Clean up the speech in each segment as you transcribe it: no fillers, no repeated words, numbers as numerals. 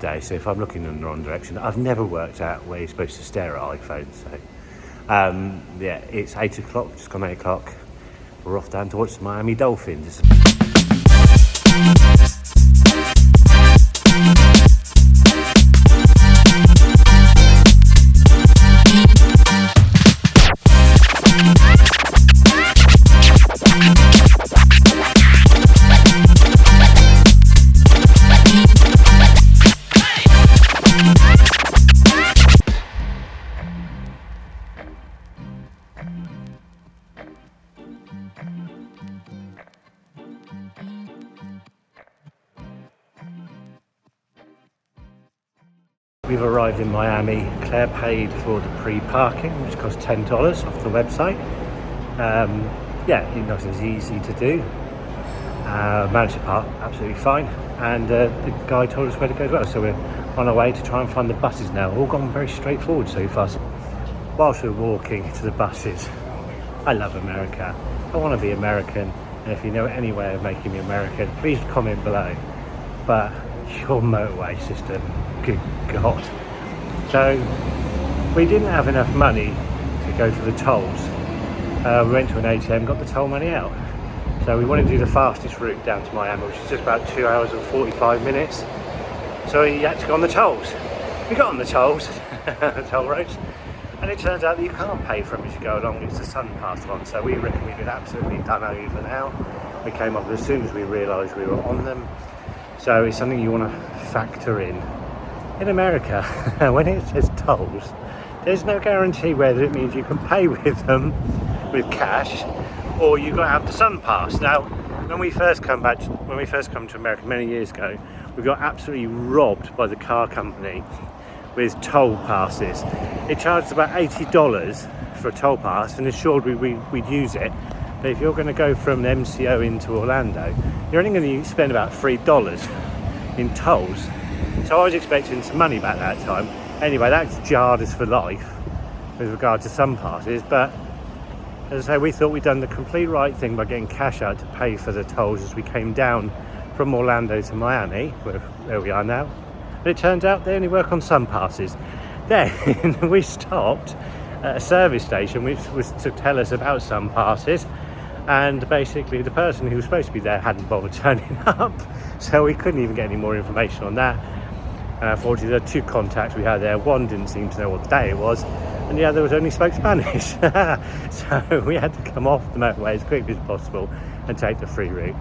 day, so if I'm looking in the wrong direction, I've never worked out where you're supposed to stare at iPhones. So yeah, it's 8 o'clock, just gone 8 o'clock. We're off down to watch the Miami Dolphins. We've arrived in Miami. Claire paid for the pre-parking, which cost $10 off the website. Yeah, it's easy to do. Managed to park absolutely fine, and the guy told us where to go as well. So we're on our way to try and find the buses now. All gone very straightforward so far. Whilst we're walking to the buses, I love America. I want to be American, and if you know any way of making me American, please comment below. But your motorway system, good God. So we didn't have enough money to go for the tolls. We went to an ATM, got the toll money out. So we wanted to do the fastest route down to Miami, which is just about 2 hours and 45 minutes. So we had to go on the tolls. We got on the tolls, the toll roads, and it turns out that you can't pay for them as you go along. It's the sun passed on. So we reckon we've been absolutely done over now. We came up as soon as we realised we were on them. So it's something you want to factor in. In America, when it says tolls, there's no guarantee whether it means you can pay with them with cash, or you've got to have the sun pass. Now, when we first come to America many years ago, we got absolutely robbed by the car company with toll passes. It charged about $80 for a toll pass, and assured we'd use it. But if you're going to go from the MCO into Orlando, you're only going to spend about $3 in tolls. So I was expecting some money back that time. Anyway, that's jarred us for life with regard to some passes. But as I say, we thought we'd done the complete right thing by getting cash out to pay for the tolls as we came down from Orlando to Miami, where we are now. But it turns out they only work on some passes. Then we stopped at a service station which was to tell us about some passes. And basically the person who was supposed to be there hadn't bothered turning up, so we couldn't even get any more information on that. And unfortunately there were two contacts we had there. One didn't seem to know what day it was, and the other was only spoke Spanish. So we had to come off the motorway as quickly as possible and take the free route.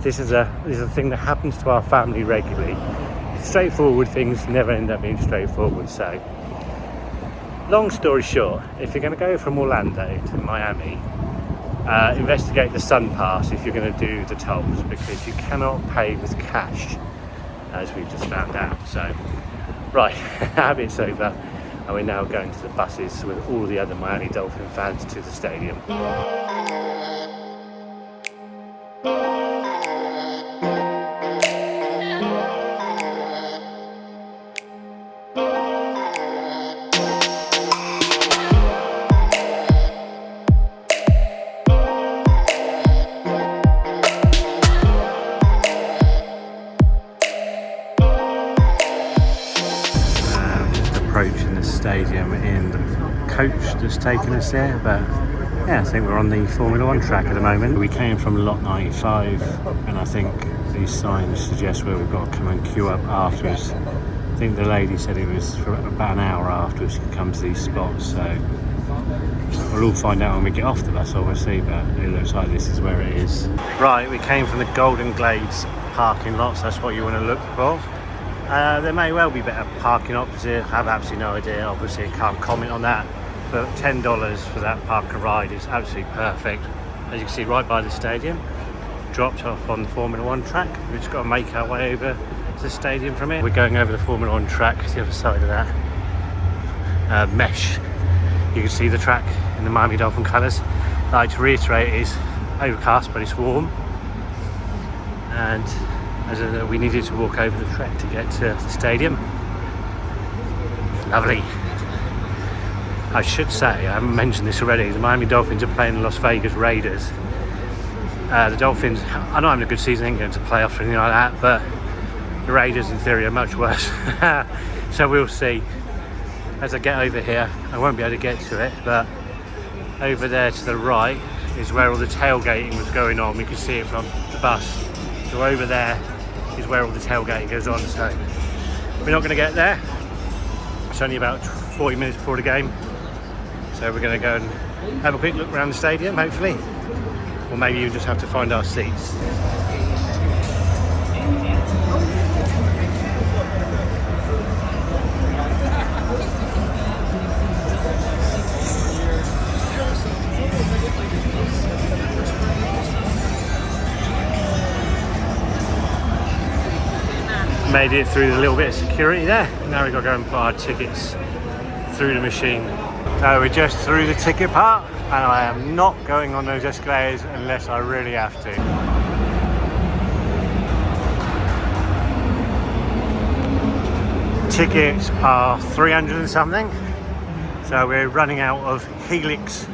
This is a thing that happens to our family regularly. Straightforward things never end up being straightforward. So long story short, if you're going to go from Orlando to Miami, investigate the sun pass if you're going to do the tolls, because you cannot pay with cash, as we've just found out. So right, habit's over, and we're now going to the buses with all the other Miami Dolphin fans to the stadium. Approaching the stadium in the coach that's taken us there, but yeah, I think we're on the Formula 1 track at the moment. We came from lot 95, and I think these signs suggest where we've got to come and queue up afterwards. I think the lady said it was for about an hour afterwards you can come to these spots, so we'll all find out when we get off the bus obviously, but it looks like this is where it is. Right, we came from the Golden Glades parking lots, that's what you want to look for. There may well be better parking opposite, I have absolutely no idea, obviously I can't comment on that, but $10 for that park and ride is absolutely perfect. As you can see, right by the stadium, dropped off on the Formula 1 track. We've just got to make our way over to the stadium from here. We're going over the Formula 1 track, the other side of that mesh. You can see the track in the Miami Dolphin colours. I'd like to reiterate, it is overcast but it's warm, and as we needed to walk over the track to get to the stadium. Lovely. I should say, I haven't mentioned this already, the Miami Dolphins are playing the Las Vegas Raiders. The Dolphins are not having a good season, ain't going to playoffs or anything like that, but The Raiders in theory are much worse. So we'll see. As I get over here, I won't be able to get to it, but over there to the right is where all the tailgating was going on. We can see it from the bus. So over there is where all the tailgating goes on. So we're not going to get there. It's only about 40 minutes before the game. So we're going to go and have a quick look around the stadium, hopefully. Or maybe you just have to find our seats. Made it through a little bit of security there. Now we've got to go and put our tickets through the machine. So we're just through the ticket part, and I am not going on those escalators unless I really have to. Tickets are 300 and something, so we're running out of Helix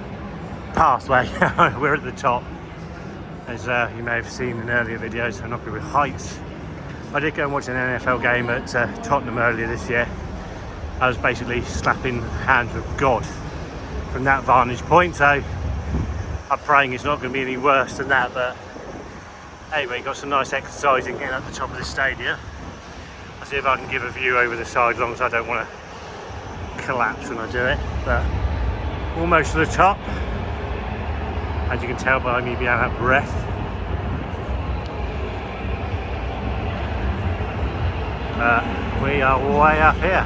pathway. We're at the top, as you may have seen in earlier videos. I'm not good with heights. I did go and watch an NFL game at Tottenham earlier this year. I was basically slapping hands with God from that vantage point, so I'm praying it's not going to be any worse than that. But anyway, got some nice exercising getting up the top of the stadium. I'll see if I can give a view over the side, as long as I don't want to collapse when I do it. But almost to the top, as you can tell by me being out of breath. We are way up here.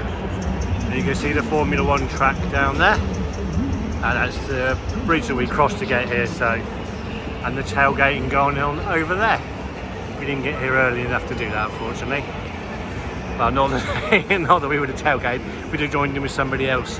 And you can see the Formula 1 track down there, and that's the bridge that we crossed to get here. So, and the tailgating going on over there. We didn't get here early enough to do that, unfortunately. Well, not that we would have tailgated, we'd have joined in with somebody else.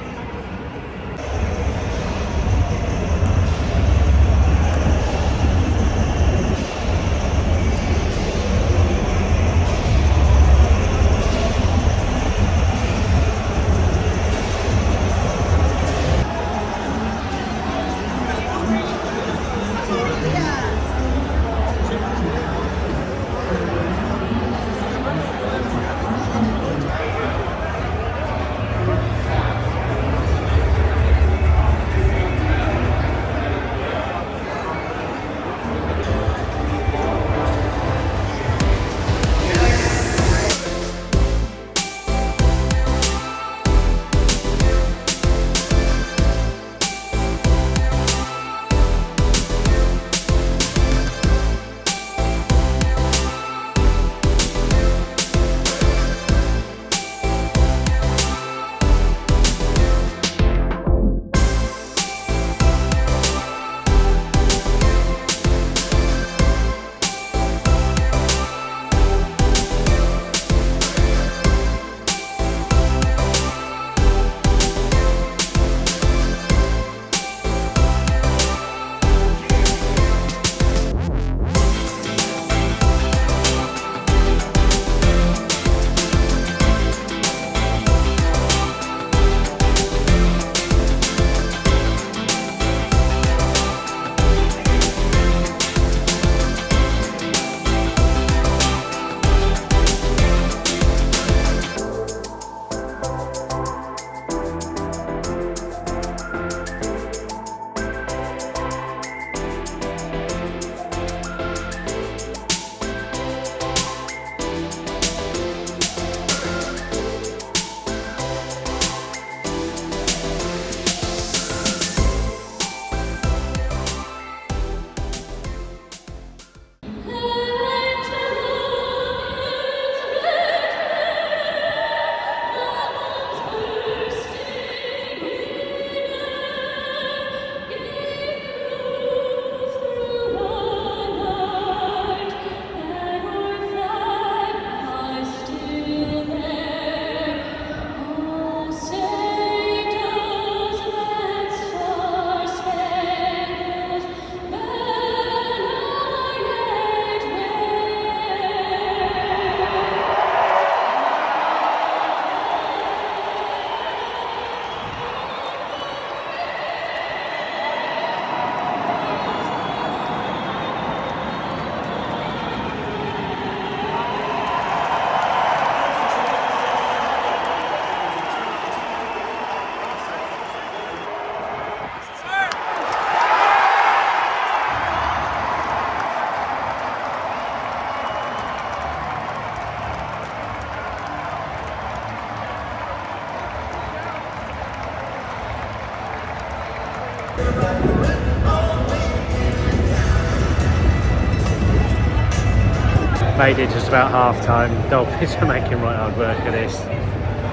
Made it just about half time. Dolphins are making right hard work of this.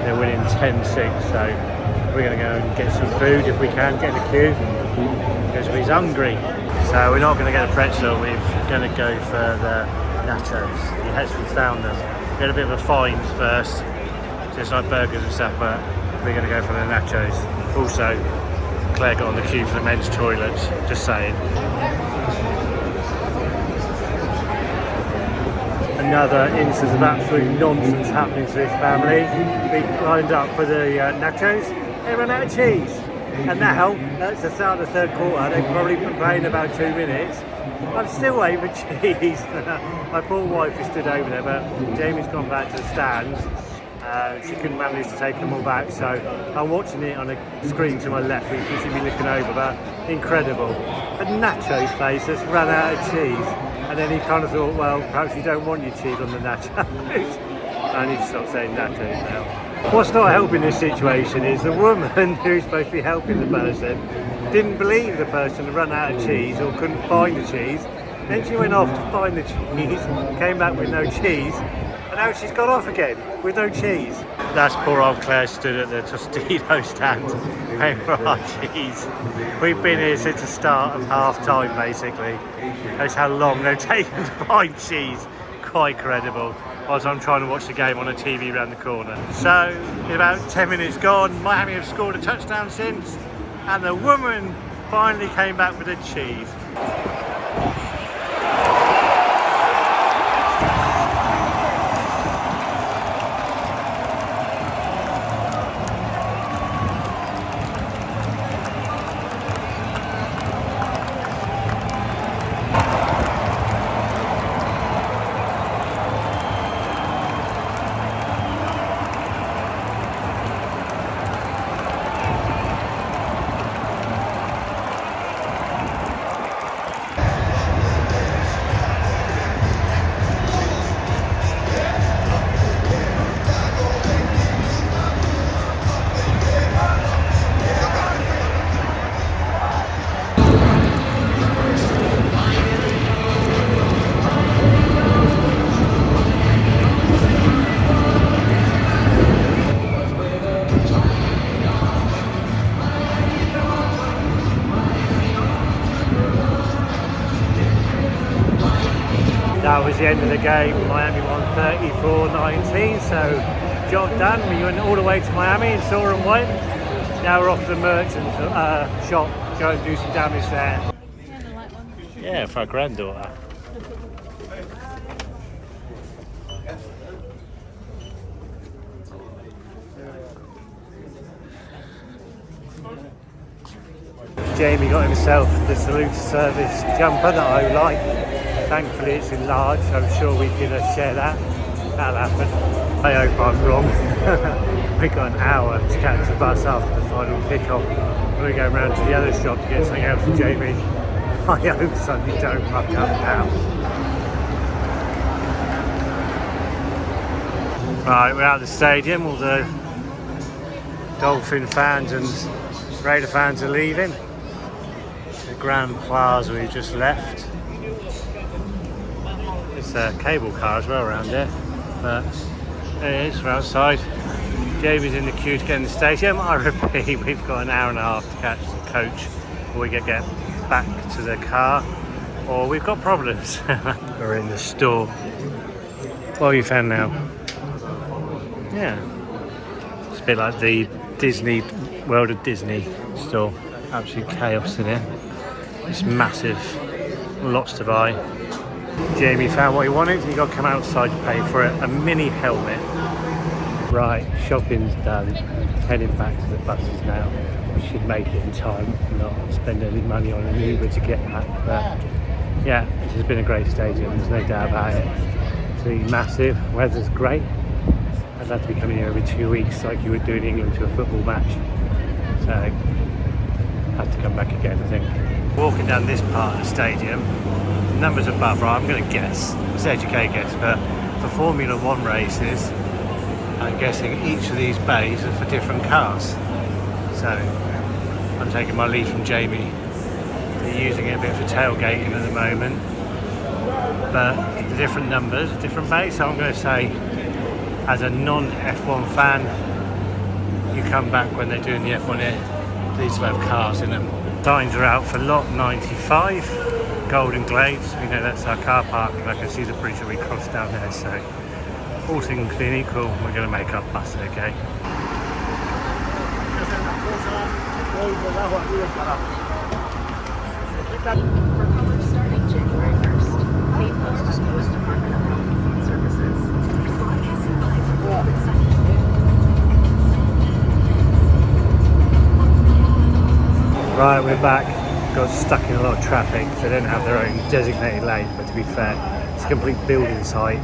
They're winning 10-6, so we're going to go and get some food if we can, get in the queue, because we're hungry. So we're not going to get a pretzel, we're going to go for the nachos. Yes, we found them. We had a bit of a find first, just like burgers and stuff, but we're going to go for the nachos. Also, Claire got on the queue for the men's toilets, just saying. Another instance of absolute nonsense happening to this family. We lined up for the nachos, they ran out of cheese. And now, that's the start of the third quarter, they've probably been playing about 2 minutes. I'm still waiting for cheese. My poor wife is stood over there, but Jamie's gone back to the stands. She couldn't manage to take them all back, so I'm watching it on a screen to my left, where you can see me looking over, but incredible. A nachos place just ran out of cheese. And then he kind of thought, well, perhaps you don't want your cheese on the nachos. I need to stop saying nachos now. What's not helping this situation is the woman who's supposed to be helping the person didn't believe the person had run out of cheese or couldn't find the cheese. Then she went off to find the cheese, came back with no cheese, and now she's gone off again with no cheese. That's poor old Claire stood at the Tostino stand paying for our cheese. We've been here since the start of half time basically. That's how long they've taken to find cheese. Quite credible. Whilst I'm trying to watch the game on a TV around the corner. So, in about 10 minutes gone, Miami have scored a touchdown since, and the woman finally came back with the cheese. That was the end of the game. Miami won 34-19, so job done. We went all the way to Miami and saw them win. Now we're off to the merchant shop, go and do some damage there. Yeah, for our granddaughter. Jamie got himself the salute service jumper that I like. Thankfully it's in large, so I'm sure we can share that. That'll happen. I hope I'm wrong. We got an hour to catch the bus after the final kick-off. We're going round to the other shop to get something else for Jamie. I hope something don't muck up now. Right, we're at the stadium. All the Dolphin fans and Raider fans are leaving. The Grand Plaza we just left. It's a cable car as well around here, but there it is, we're outside. Jamie's in the queue to get in the stadium. I repeat, we've got an hour and a half to catch the coach, or we get back to the car, or we've got problems. We're in the store. What have you found now? Yeah, it's a bit like the Disney World of Disney store. Absolute chaos in here. It's massive, lots to buy. Jamie found what he wanted, and he got to come outside to pay for it. A mini helmet. Right, shopping's done. Heading back to the buses now. We should make it in time, not spend any money on an Uber to get back. But yeah, this has been a great stadium, there's no doubt about it. It's really massive, weather's great. I'd love to be coming here every 2 weeks like you would do in England to a football match. So, I have to come back again, I think. Walking down this part of the stadium, the numbers above, right, I'm going to guess, it's an educated guess, but for Formula 1 races, I'm guessing each of these bays are for different cars. So, I'm taking my lead from Jamie. They're using it a bit for tailgating at the moment, but the different numbers, different base. So I'm going to say, as a non-F1 fan, you come back when they're doing the F1 here. These will have cars in them. Signs are out for lot 95, Golden Glades. We know that's our car park, and I can see the bridge that we crossed down there. So all things being equal, we're going to make our bus, okay? For college starting January 1st, the Post Department of Health and Human Services broadcasting live from Dolphins. Right, we're back. Got stuck in a lot of traffic. They don't have their own designated lane, but to be fair, it's a complete building site,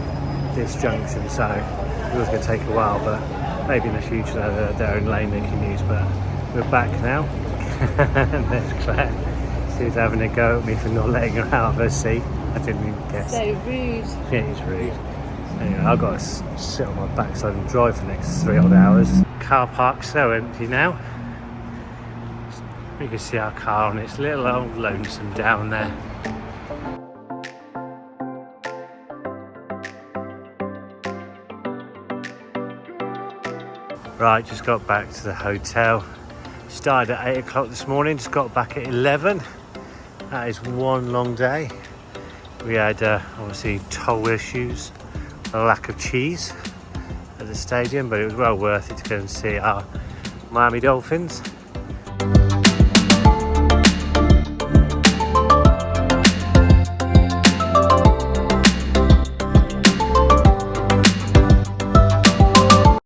this junction, so it was going to take a while, but maybe in the future they'll have their own lane they can use. But we're back now. And there's Claire. She's having a go at me for not letting her out of her seat. I didn't even guess. So rude. Yeah, it's rude. Anyway, I've got to sit on my backside and drive for the next 3 odd hours. Car park's so empty now. You can see our car and it's a little old lonesome down there. Right, just got back to the hotel. Started at 8 o'clock this morning, just got back at 11. That is one long day. We had obviously toll issues, a lack of cheese at the stadium, but it was well worth it to go and see our Miami Dolphins.